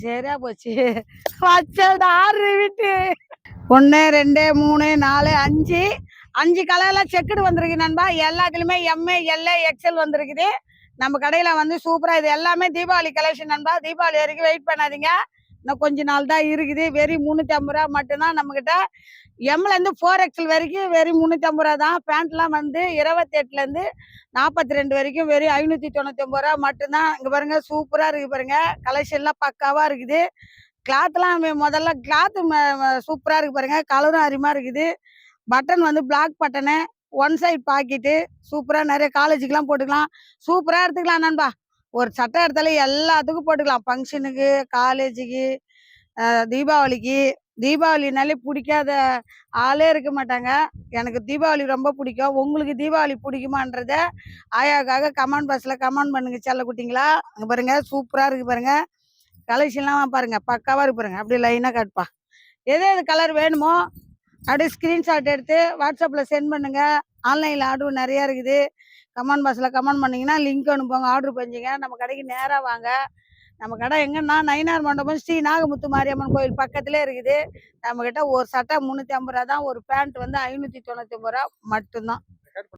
சரியா போச்சு. வச்சது 6 விட்டு 1 2 3 4 5 5 கலர்ல செக்குடு வந்திருக்கு நண்பா. எல்லாத்துலயுமே எம்ஏ எல்ஏ எக்ஸ்எல் வந்திருக்குது. நம்ம கடையில வந்து சூப்பரா இது எல்லாமே தீபாவளி கலெக்ஷன் நண்பா. தீபாவளி வரைக்கும் வெயிட் பண்ணாதீங்க. இன்னும் கொஞ்ச நாள் தான் இருக்குது. வெறும் 350 ரூபா மட்டும்தான் நம்ம கிட்ட. எம்ல இருந்து 4XL வரைக்கும் வெறும் 350 ரூபா தான். பேண்ட்லாம் வந்து 28ல இருந்து 42 வரைக்கும் வெறும் 599 ரூபா மட்டும்தான். இங்க பாருங்க சூப்பரா இருக்கு பாருங்க. கலெக்ஷன்லாம் பக்காவா இருக்குது. கிளாத்லாம் முதல்ல கிளாத் சூப்பரா இருக்கு பாருங்க. கலரும் அருமையா இருக்குது. பட்டன் வந்து black button, one side pocket சூப்பரா நிறைய காலேஜுக்கெல்லாம் போட்டுக்கலாம். சூப்பரா எடுத்துக்கலாம் நண்பா. ஒரு சட்டை எடுத்தாலே எல்லாத்துக்கும் போட்டுக்கலாம். ஃபங்க்ஷனுக்கு, காலேஜுக்கு, தீபாவளிக்கு. தீபாவளினாலே பிடிக்காத ஆளே இருக்க மாட்டாங்க. எனக்கு தீபாவளி ரொம்ப பிடிக்கும். உங்களுக்கு தீபாவளி பிடிக்குமான்றத ஆயாக்காக கமெண்ட் பாக்ஸில் கமெண்ட் பண்ணுங்க செல்லக்குட்டிங்களா. அங்கே பாருங்க சூப்பராக இருக்கு பாருங்க. கலெக்ஷன்லாம் பாருங்க பக்காவாக இருக்கு பாருங்க. அப்படியே லைனாக காட்டுப்பா. எது எது கலர் வேணுமோ அப்படியே ஸ்க்ரீன்ஷாட் எடுத்து வாட்ஸ்அப்பில் சென்ட் பண்ணுங்க. ஆன்லைனில் ஆர்டர் நிறையா இருக்குது. கமெண்ட் பாக்ஸில் கமெண்ட் பண்ணிங்கன்னா லிங்க் அனுப்புவாங்க. ஆர்டர் பண்ணிங்க. நம்ம கடைக்கு நேராக வாங்க. நம்ம கடை எங்கன்னா நயினார் மண்டபம் ஸ்ரீ நாகமுத்து மாரியம்மன் கோயில் பக்கத்துலேயே இருக்குது. நம்மக்கிட்ட ஒரு சட்டை 350 ரூபா தான். ஒரு பேண்ட் வந்து 599 ரூபா மட்டும்தான்.